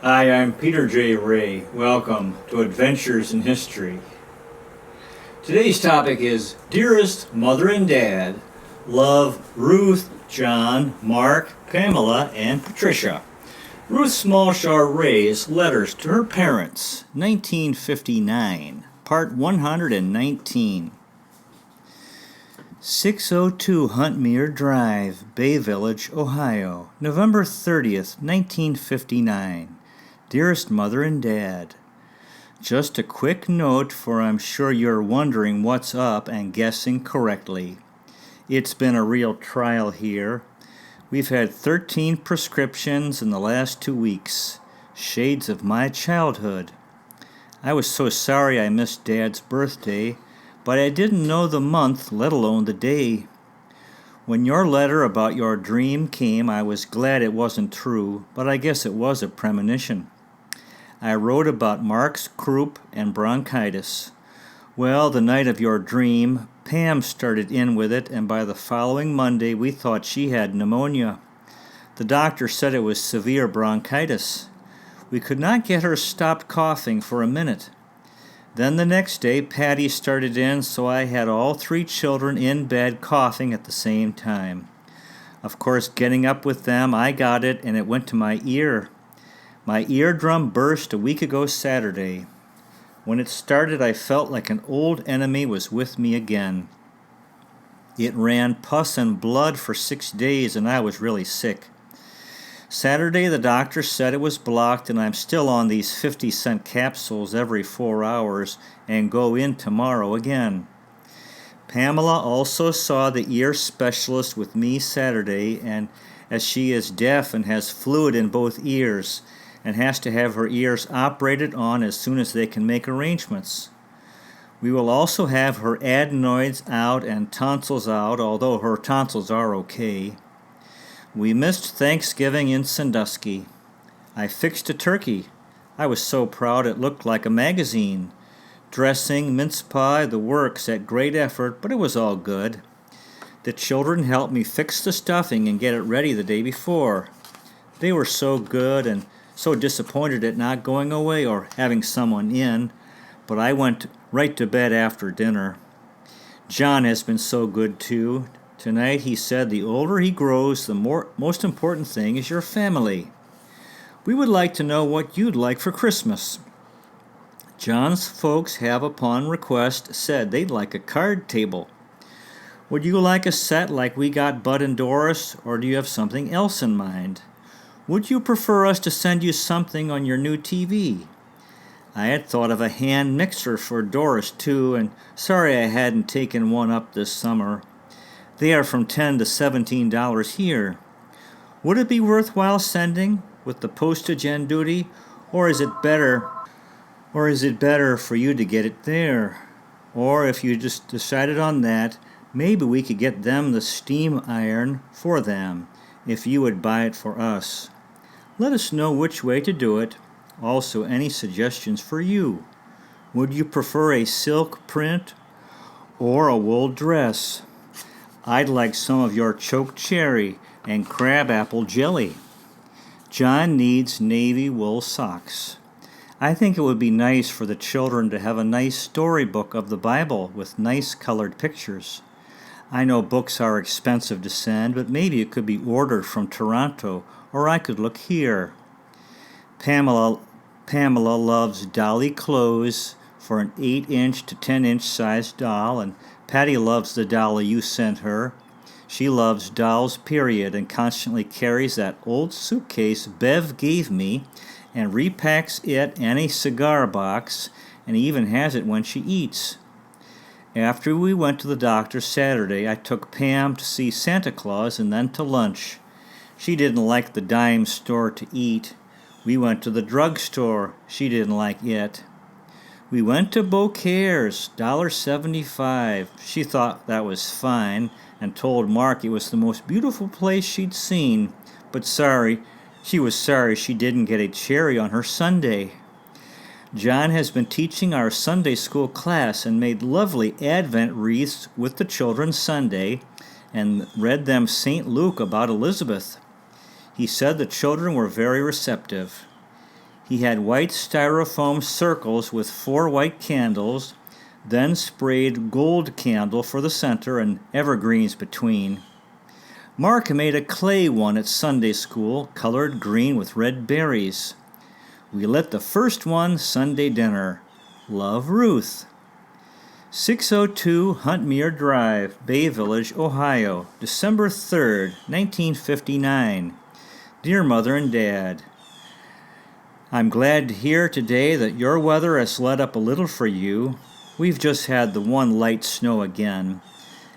Hi, I'm Peter J. Ray. Welcome to Adventures in History. Today's topic is Dearest Mother and Dad love Ruth, John, Mark, Pamela, and Patricia. Ruth Smallshaw Ray's Letters to Her Parents, 1959, Part 119. 602 Huntmere Drive, Bay Village, Ohio, November 30th, 1959. Dearest Mother and Dad, just a quick note, for I'm sure you're wondering what's up and guessing correctly. It's been a real trial here. We've had 13 prescriptions in the last 2 weeks, shades of my childhood. I was so sorry I missed Dad's birthday, but I didn't know the month, let alone the day. When your letter about your dream came, I was glad it wasn't true, but I guess it was a premonition. I wrote about Mark's croup and bronchitis. Well, the night of your dream, Pam started in with it, and by the following Monday we thought she had pneumonia. The doctor said it was severe bronchitis. We could not get her stopped coughing for a minute. Then the next day, Patty started in, so I had all 3 children in bed coughing at the same time. Of course, getting up with them, I got it, and it went to my ear. My eardrum burst a week ago Saturday. When it started, I felt like an old enemy was with me again. It ran pus and blood for 6 days, and I was really sick. Saturday, the doctor said it was blocked, and I'm still on these 50-cent capsules every 4 hours and go in tomorrow again. Pamela also saw the ear specialist with me Saturday, and as she is deaf and has fluid in both ears, and has to have her ears operated on as soon as they can make arrangements. We will also have her adenoids out and tonsils out, although her tonsils are okay. We missed Thanksgiving in Sandusky. I fixed a turkey. I was so proud it looked like a magazine. Dressing, mince pie, the works at great effort, but it was all good. The children helped me fix the stuffing and get it ready the day before. They were so good and so disappointed at not going away or having someone in, but I went right to bed after dinner. John has been so good too. Tonight he said the older he grows, the most important thing is your family. We would like to know what you'd like for Christmas. John's folks have, upon request, said they'd like a card table. Would you like a set like we got Bud and Doris, or do you have something else in mind? Would you prefer us to send you something on your new TV? I had thought of a hand mixer for Doris, too, and sorry I hadn't taken one up this summer. They are from $10 to $17 here. Would it be worthwhile sending, with the postage and duty, or is it better for you to get it there? Or if you just decided on that, maybe we could get them the steam iron for them, if you would buy it for us. Let us know which way to do it. Also, any suggestions for you. Would you prefer a silk print or a wool dress? I'd like some of your choke cherry and crabapple jelly. John needs navy wool socks. I think it would be nice for the children to have a nice storybook of the Bible with nice colored pictures. I know books are expensive to send, but maybe it could be ordered from Toronto, or I could look here. Pamela loves dolly clothes for an 8-inch to 10-inch size doll, and Patty loves the doll you sent her. She loves dolls, period, and constantly carries that old suitcase Bev gave me and repacks it and a cigar box, and even has it when she eats. After we went to the doctor Saturday, I took Pam to see Santa Claus and then to lunch. She didn't like the dime store to eat. We went to the drugstore. She didn't like it. We went to Beaucaire's, $1.75. She thought that was fine and told Mark it was the most beautiful place she'd seen, but she was sorry she didn't get a cherry on her sundae. John has been teaching our Sunday school class and made lovely Advent wreaths with the children Sunday and read them St. Luke about Elizabeth. He said the children were very receptive. He had white styrofoam circles with 4 white candles, then sprayed gold candle for the center and evergreens between. Mark made a clay one at Sunday school, colored green with red berries. We lit the first one Sunday dinner. Love, Ruth. 602 Huntmere Drive, Bay Village, Ohio, December 3rd, 1959. Dear Mother and Dad, I'm glad to hear today that your weather has let up a little for you. We've just had the one light snow again,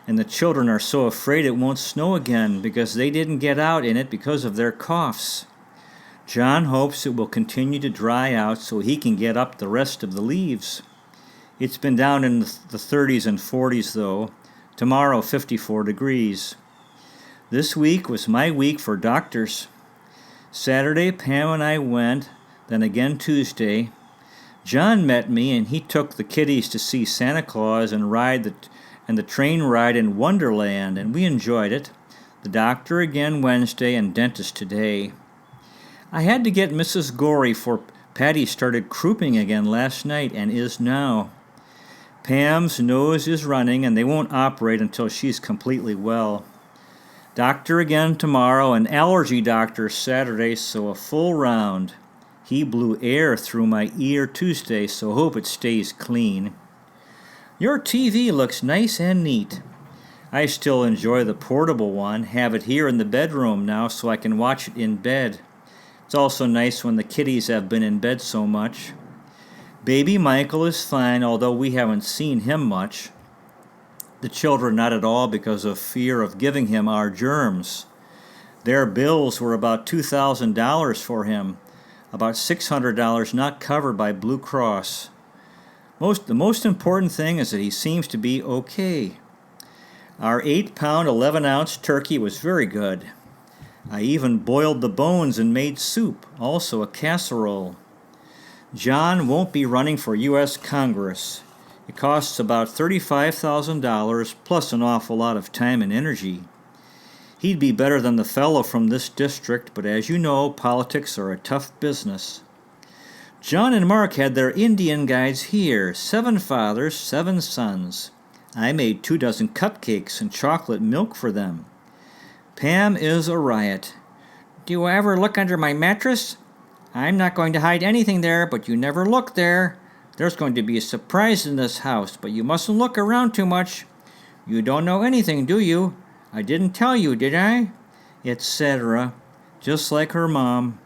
and the children are so afraid it won't snow again because they didn't get out in it because of their coughs. John hopes it will continue to dry out so he can get up the rest of the leaves. It's been down in the 30s and 40s though. Tomorrow 54 degrees. This week was my week for doctors. Saturday Pam and I went, then again Tuesday. John met me and he took the kiddies to see Santa Claus and the train ride in Wonderland, and we enjoyed it. The doctor again Wednesday and dentist today. I had to get Mrs. Gorey for Patty started crouping again last night and is now. Pam's nose is running and they won't operate until she's completely well. Doctor again tomorrow and allergy doctor Saturday, so a full round. He blew air through my ear Tuesday, so hope it stays clean. Your TV looks nice and neat. I still enjoy the portable one, have it here in the bedroom now so I can watch it in bed. It's also nice when the kiddies have been in bed so much. Baby Michael is fine, although we haven't seen him much. The children not at all because of fear of giving him our germs. Their bills were about $2,000 for him, about $600 not covered by Blue Cross. The most important thing is that he seems to be okay. Our 8-pound, 11-ounce turkey was very good. I even boiled the bones and made soup, also a casserole. John won't be running for U.S. Congress. It costs about $35,000 plus an awful lot of time and energy. He'd be better than the fellow from this district, but as you know, politics are a tough business. John and Mark had their Indian guides here, 7 fathers, 7 sons. I made 2 dozen cupcakes and chocolate milk for them. Pam is a riot. Do you ever look under my mattress? I'm not going to hide anything there, but you never look there. There's going to be a surprise in this house, but you mustn't look around too much. You don't know anything, do you? I didn't tell you, did I? Etc. Just like her mom.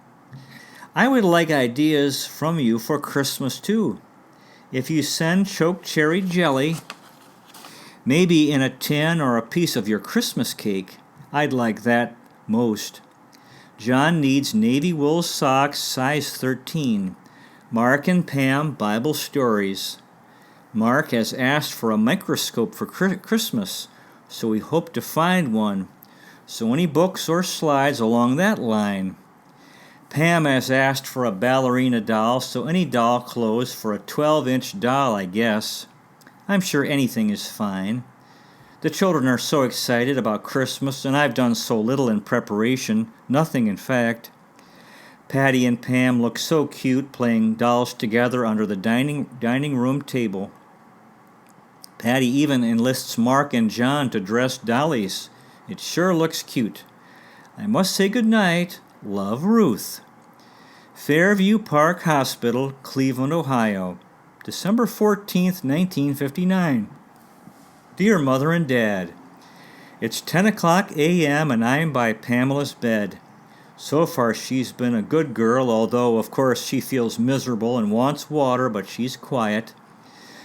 I would like ideas from you for Christmas, too. If you send choke cherry jelly, maybe in a tin or a piece of your Christmas cake, I'd like that most. John needs navy wool socks, size 13. Mark and Pam, Bible stories. Mark has asked for a microscope for Christmas, so we hope to find one. So any books or slides along that line. Pam has asked for a ballerina doll, so any doll clothes for a 12-inch doll, I guess. I'm sure anything is fine. The children are so excited about Christmas, and I've done so little in preparation, nothing in fact. Patty and Pam look so cute playing dolls together under the dining room table. Patty even enlists Mark and John to dress dollies. It sure looks cute. I must say good night. Love, Ruth. Fairview Park Hospital, Cleveland, Ohio, December 14th, 1959. Dear Mother and Dad, it's 10 o'clock a.m. and I am by Pamela's bed. So far she's been a good girl, although of course she feels miserable and wants water, but she's quiet.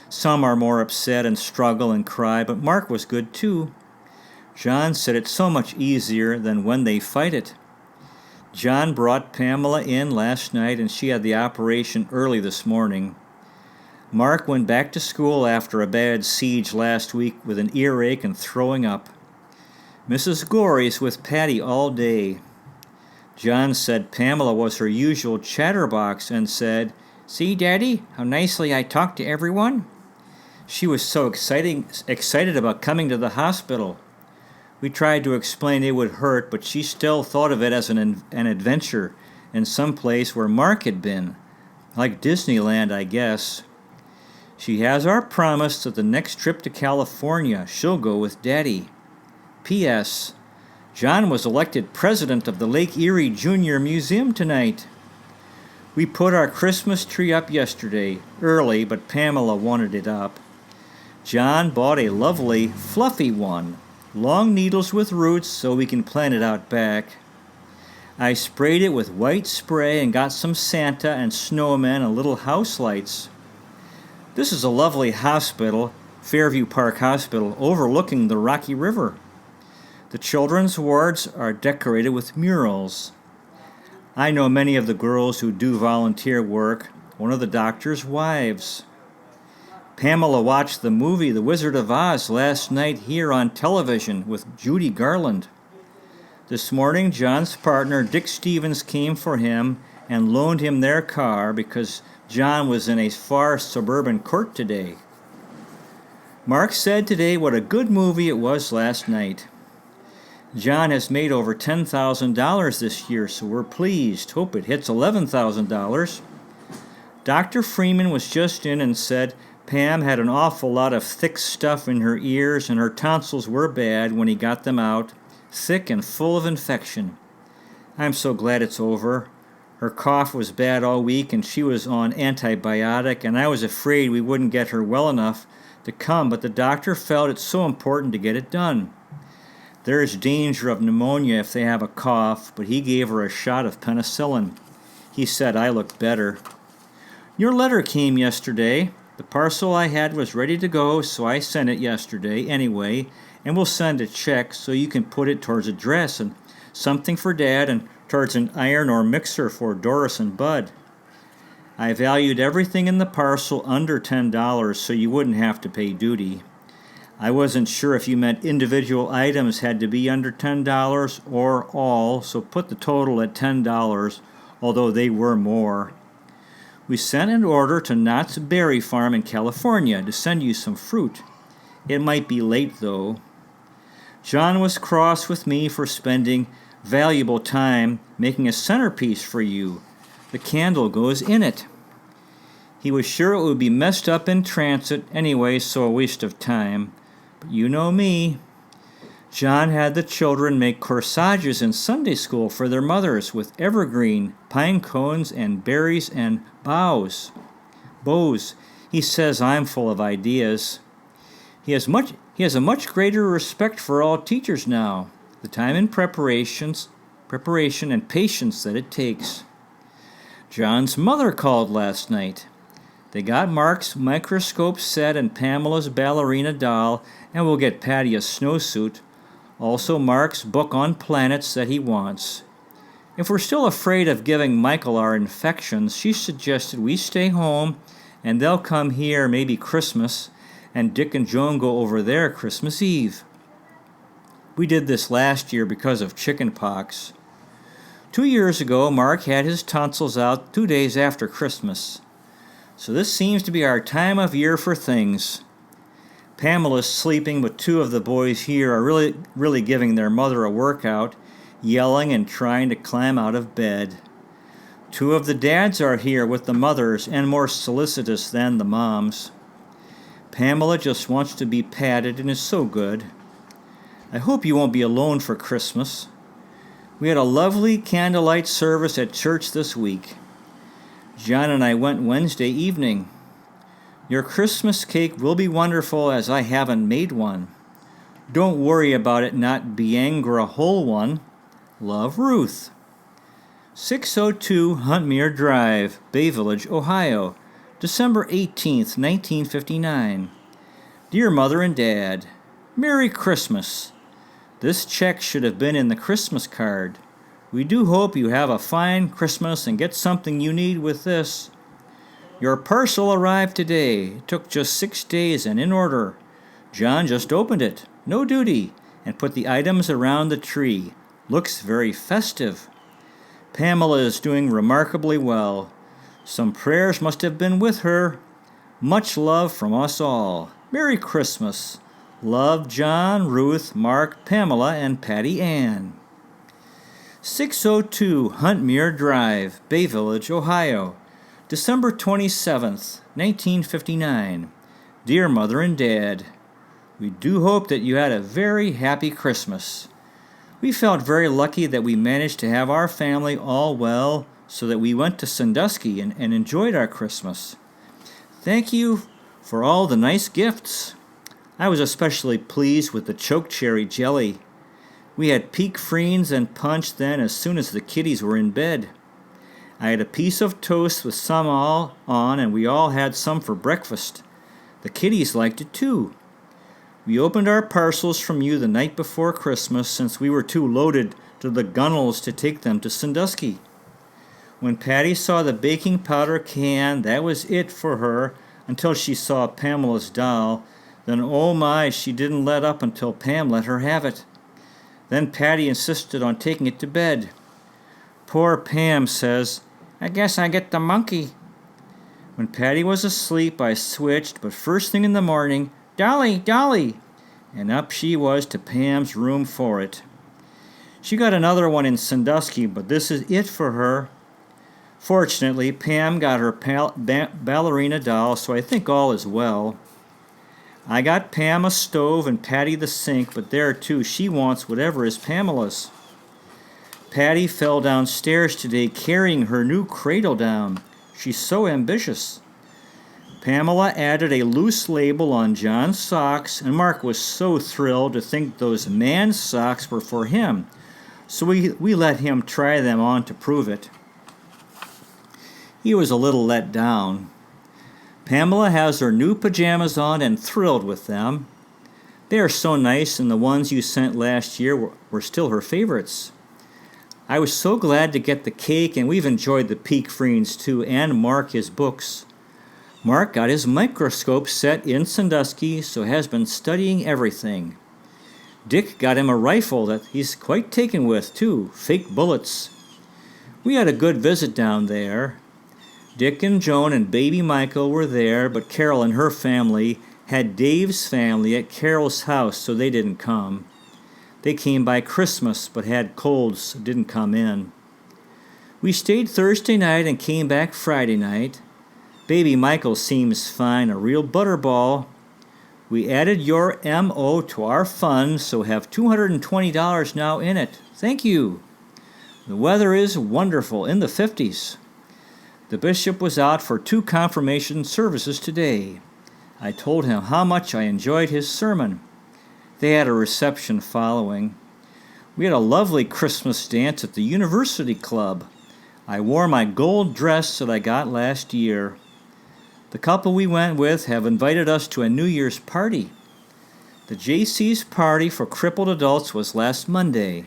Some are more upset and struggle and cry, but Mark was good too. John said it's so much easier than when they fight it. John brought Pamela in last night and she had the operation early this morning. Mark went back to school after a bad siege last week with an earache and throwing up. Mrs. Gorey's with Patty all day. John said Pamela was her usual chatterbox and said, "See, Daddy, how nicely I talk to everyone?" She was so excited about coming to the hospital. We tried to explain it would hurt, but she still thought of it as an adventure in some place where Mark had been. Like Disneyland, I guess. She has our promise that the next trip to California she'll go with Daddy. P.S. John was elected president of the Lake Erie Junior Museum tonight. We put our Christmas tree up yesterday, early, but Pamela wanted it up. John bought a lovely, fluffy one, long needles with roots so we can plant it out back. I sprayed it with white spray and got some Santa and snowmen and little house lights. This is a lovely hospital, Fairview Park Hospital, overlooking the Rocky River. The children's wards are decorated with murals. I know many of the girls who do volunteer work, one of the doctor's wives. Pamela watched the movie The Wizard of Oz last night here on television with Judy Garland. This morning, John's partner, Dick Stevens, came for him and loaned him their car because John was in a far suburban court today. Mark said today what a good movie it was last night. John has made over $10,000 this year, so we're pleased. Hope it hits $11,000. Dr. Freeman was just in and said Pam had an awful lot of thick stuff in her ears and her tonsils were bad when he got them out, thick and full of infection. I'm so glad it's over. Her cough was bad all week and she was on antibiotic, and I was afraid we wouldn't get her well enough to come, but the doctor felt it's so important to get it done. There is danger of pneumonia if they have a cough, but he gave her a shot of penicillin. He said I looked better. Your letter came yesterday. The parcel I had was ready to go, so I sent it yesterday anyway, and we'll send a check so you can put it towards a dress and something for Dad and towards an iron or mixer for Doris and Bud. I valued everything in the parcel under $10 so you wouldn't have to pay duty. I wasn't sure if you meant individual items had to be under $10 or all, so put the total at $10, although they were more. We sent an order to Knott's Berry Farm in California to send you some fruit. It might be late, though. John was cross with me for spending valuable time making a centerpiece for you. The candle goes in it. He was sure it would be messed up in transit anyway, so a waste of time. But you know me. John had the children make corsages in Sunday school for their mothers with evergreen, pine cones, and berries and bows. He says I'm full of ideas. He has a much greater respect for all teachers now, the time and preparation and patience that it takes. John's mother called last night. They got Mark's microscope set and Pamela's ballerina doll, and we'll get Patty a snowsuit. Also Mark's book on planets that he wants. If we're still afraid of giving Michael our infections, she suggested we stay home, and they'll come here maybe Christmas, and Dick and Joan go over there Christmas Eve. We did this last year because of chicken pox. 2 years ago, Mark had his tonsils out 2 days after Christmas. So this seems to be our time of year for things. Pamela's sleeping, but 2 of the boys here are really giving their mother a workout, yelling and trying to climb out of bed. 2 of the dads are here with the mothers and more solicitous than the moms. Pamela just wants to be patted and is so good. I hope you won't be alone for Christmas. We had a lovely candlelight service at church this week. John and I went Wednesday evening. Your Christmas cake will be wonderful as I haven't made one. Don't worry about it not being a whole one. Love, Ruth. 602 Huntmere Drive, Bay Village, Ohio, December 18th, 1959. Dear Mother and Dad, Merry Christmas. This check should have been in the Christmas card. We do hope you have a fine Christmas and get something you need with this. Your parcel arrived today. It took just 6 days and in order. John just opened it, no duty, and put the items around the tree. Looks very festive. Pamela is doing remarkably well. Some prayers must have been with her. Much love from us all. Merry Christmas. Love, John, Ruth, Mark, Pamela, and Patty Ann. 602 Huntmere Drive, Bay Village, Ohio, December 27th, 1959. Dear Mother and Dad, we do hope that you had a very happy Christmas. We felt very lucky that we managed to have our family all well so that we went to Sandusky and enjoyed our Christmas. Thank you for all the nice gifts. I was especially pleased with the chokecherry jelly. We had peak freens and punch then as soon as the kiddies were in bed. I had a piece of toast with some all on, and we all had some for breakfast. The kiddies liked it too. We opened our parcels from you the night before Christmas since we were too loaded to the gunnels to take them to Sandusky. When Patty saw the baking powder can, that was it for her until she saw Pamela's doll. Then, oh my, she didn't let up until Pam let her have it. Then Patty insisted on taking it to bed. Poor Pam says, "I guess I get the monkey." When Patty was asleep, I switched, but first thing in the morning, "Dolly, Dolly!" and up she was to Pam's room for it. She got another one in Sandusky, but this is it for her. Fortunately, Pam got her ballerina doll, so I think all is well. I got Pam a stove and Patty the sink, but there too she wants whatever is Pamela's. Patty fell downstairs today carrying her new cradle down. She's so ambitious. Pamela added a loose label on John's socks, and Mark was so thrilled to think those man's socks were for him, so we let him try them on to prove it. He was a little let down. Pamela has her new pajamas on and thrilled with them. They are so nice, and the ones you sent last year were still her favorites. I was so glad to get the cake, and we've enjoyed the peak freens too, and Mark his books. Mark got his microscope set in Sandusky, so has been studying everything. Dick got him a rifle that he's quite taken with too, fake bullets. We had a good visit down there. Dick and Joan and baby Michael were there, but Carol and her family had Dave's family at Carol's house, so they didn't come. They came by Christmas, but had colds, so didn't come in. We stayed Thursday night and came back Friday night. Baby Michael seems fine, a real butterball. We added your M.O. to our fund, so have $220 now in it. Thank you. The weather is wonderful, in the 50s. The bishop was out for 2 confirmation services today. I told him how much I enjoyed his sermon. They had a reception following. We had a lovely Christmas dance at the University Club. I wore my gold dress that I got last year. The couple we went with have invited us to a New Year's party. The JC's party for crippled adults was last Monday.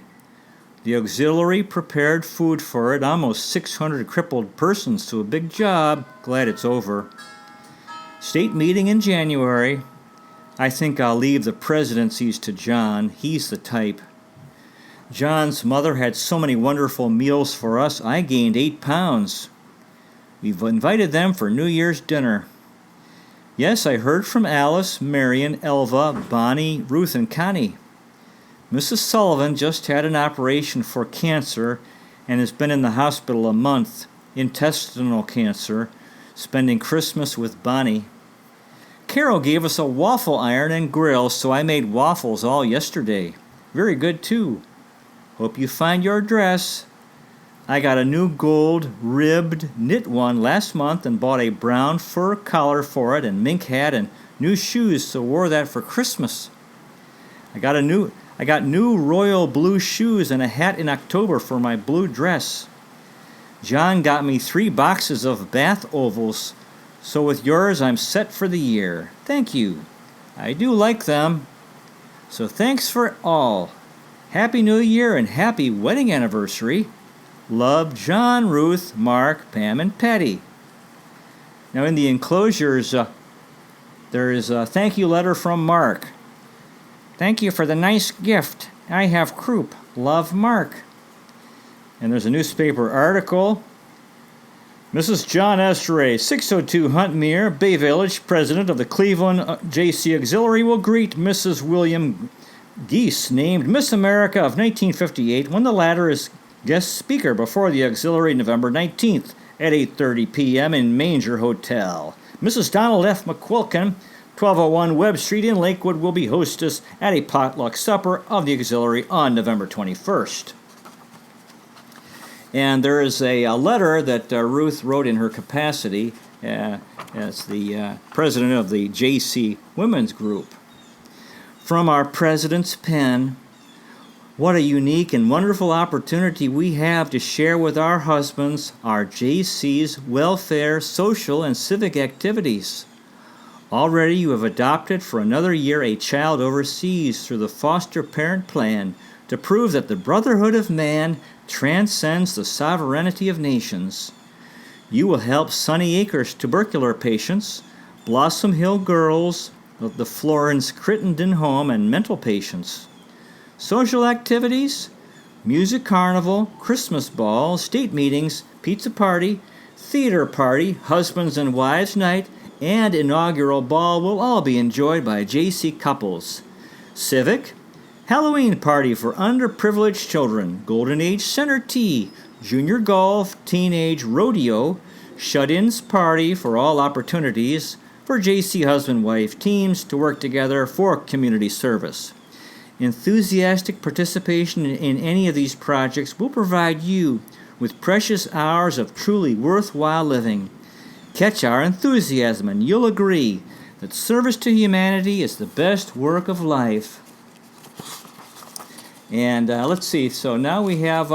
The auxiliary prepared food for it, almost 600 crippled persons, so a big job. Glad it's over. State meeting in January. I think I'll leave the presidencies to John. He's the type. John's mother had so many wonderful meals for us, I gained 8 pounds. We've invited them for New Year's dinner. Yes, I heard from Alice, Marion, Elva, Bonnie, Ruth, and Connie. Mrs. Sullivan just had an operation for cancer and has been in the hospital a month, intestinal cancer, spending Christmas with Bonnie. Carol gave us a waffle iron and grill, so I made waffles all yesterday. Very good, too. Hope you find your dress. I got a new gold ribbed knit one last month and bought a brown fur collar for it and mink hat and new shoes, so wore that for Christmas. I got new royal blue shoes and a hat in October for my blue dress. John got me 3 boxes of bath ovals, so with yours I'm set for the year. Thank you. I do like them. So thanks for all. Happy New Year and happy wedding anniversary. Love, John, Ruth, Mark, Pam, and Patty. Now in the enclosures, there is a thank you letter from Mark. Thank you for the nice gift. I have croup. Love, Mark. And there's a newspaper article. Mrs. John Estray, 602 Huntmere, Bay Village, president of the Cleveland J.C. Auxiliary, will greet Mrs. William Geese, named Miss America of 1958, when the latter is guest speaker before the Auxiliary November 19th at 8:30 p.m. in Manger Hotel. Mrs. Donald F. McQuilkin, 1201 Webb Street in Lakewood, will be hostess at a potluck supper of the auxiliary on November 21st. And there is a letter that Ruth wrote in her capacity as the president of the JC Women's Group. From our president's pen, what a unique and wonderful opportunity we have to share with our husbands our JC's welfare, social, and civic activities. Already you have adopted for another year a child overseas through the foster parent plan to prove that the brotherhood of man transcends the sovereignty of nations. You will help Sunny Acres tubercular patients, Blossom Hill girls, the Florence Crittenden home, and mental patients. Social activities, music carnival, Christmas ball, state meetings, pizza party, theater party, husbands and wives night, and inaugural ball will all be enjoyed by JC couples. Civic, Halloween party for underprivileged children, Golden Age Center Tea, junior golf, teenage rodeo, shut-ins party for all opportunities for JC husband-wife teams to work together for community service. Enthusiastic participation in any of these projects will provide you with precious hours of truly worthwhile living. Catch our enthusiasm and you'll agree that service to humanity is the best work of life. And let's see, so now we have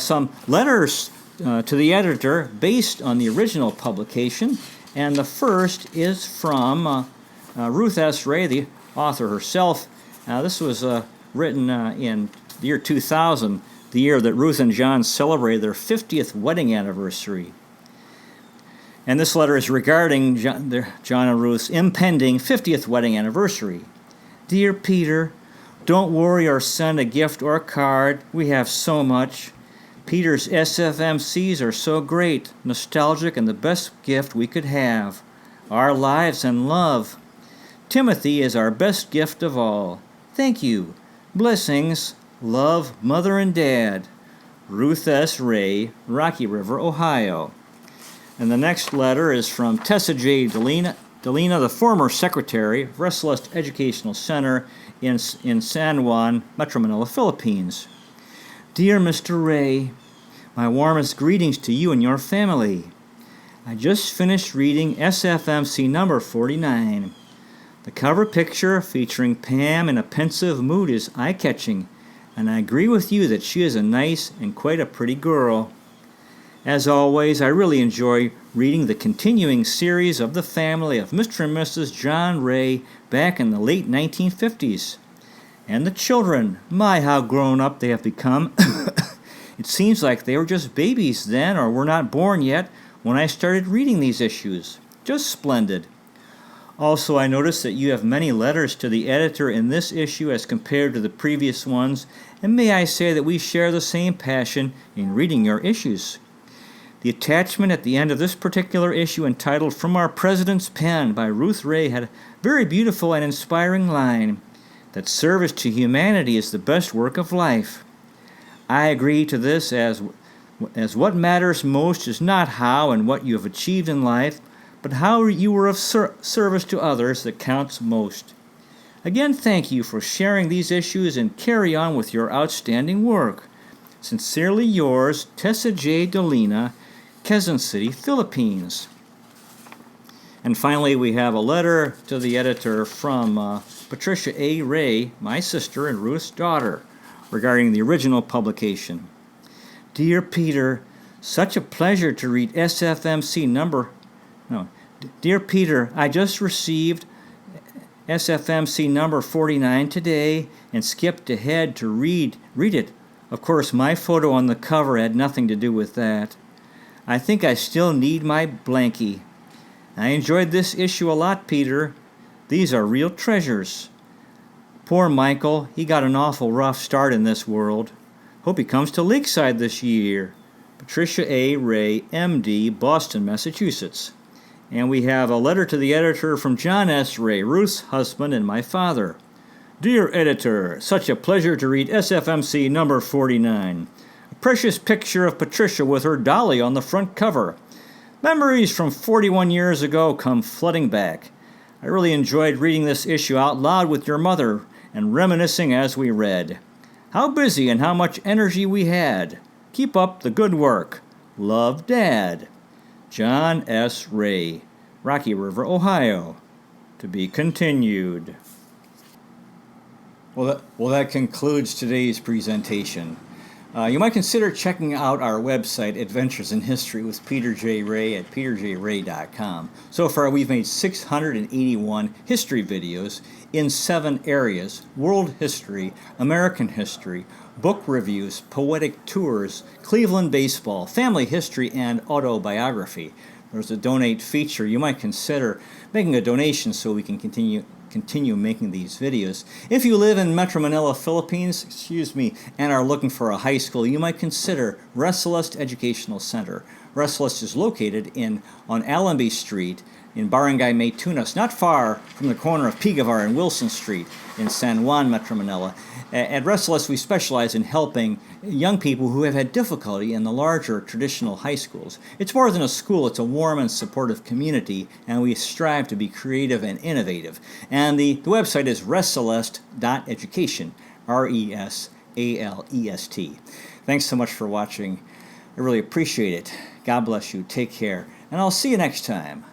some letters to the editor based on the original publication. And the first is from Ruth S. Ray, the author herself. This was written in the year 2000, the year that Ruth and John celebrated their 50th wedding anniversary. And this letter is regarding John and Ruth's impending 50th wedding anniversary. Dear Peter, don't worry or send a gift or a card. We have so much. Peter's SFMCs are so great, nostalgic, and the best gift we could have. Our lives and love. Timothy is our best gift of all. Thank you. Blessings. Love, Mother and Dad. Ruth S. Ray, Rocky River, Ohio. And the next letter is from Tessa J. Delina, the former secretary of Restless Educational Center in San Juan, Metro Manila, Philippines. Dear Mr. Ray, my warmest greetings to you and your family. I just finished reading SFMC number 49. The cover picture featuring Pam in a pensive mood is eye-catching, and I agree with you that she is a nice and quite a pretty girl. As always, I really enjoy reading the continuing series of the family of Mr. and Mrs. John Ray back in the late 1950s. And the children, my, how grown up they have become. It seems like they were just babies then or were not born yet when I started reading these issues. Just splendid. Also, I noticed that you have many letters to the editor in this issue as compared to the previous ones, and may I say that we share the same passion in reading your issues. The attachment at the end of this particular issue entitled From Our President's Pen by Ruth Ray had a very beautiful and inspiring line, that service to humanity is the best work of life. I agree to this as what matters most is not how and what you have achieved in life, but how you were of service to others that counts most. Again, thank you for sharing these issues and carry on with your outstanding work. Sincerely yours, Tessa J. Dolina, Quezon City, Philippines. And finally, we have a letter to the editor from Patricia A. Ray, my sister and Ruth's daughter, regarding the original publication. Dear Peter, such a pleasure to read Dear Peter, I just received SFMC number 49 today and skipped ahead to read it. Of course, my photo on the cover had nothing to do with that. I think I still need my blankie. I enjoyed this issue a lot, Peter. These are real treasures. Poor Michael, he got an awful rough start in this world. Hope he comes to Lakeside this year. Patricia A. Ray, M.D., Boston, Massachusetts. And we have a letter to the editor from John S. Ray, Ruth's husband and my father. Dear editor, such a pleasure to read SFMC number 49. Precious picture of Patricia with her dolly on the front cover. Memories from 41 years ago come flooding back. I really enjoyed reading this issue out loud with your mother and reminiscing as we read. How busy and how much energy we had. Keep up the good work. Love, Dad. John S. Ray, Rocky River, Ohio. To be continued. Well, that concludes today's presentation. You might consider checking out our website, Adventures in History with Peter J. Ray at peterjray.com. So far, we've made 681 history videos in 7 areas: world history, American history, book reviews, poetic tours, Cleveland baseball, family history, and autobiography. There's a donate feature. You might consider making a donation so we can continue making these videos. If you live in Metro Manila, Philippines, and are looking for a high school, you might consider Ressalist Educational Center. Ressalist is located on Allenby Street in Barangay Maytunas, not far from the corner of Pigavar and Wilson Street in San Juan, Metro Manila. At Ressalist, we specialize in helping young people who have had difficulty in the larger traditional high schools. It's more than a school, it's a warm and supportive community, and we strive to be creative and innovative. And the website is ressalest.education, RESALEST. Thanks so much for watching. I really appreciate it. God bless you. Take care. And I'll see you next time.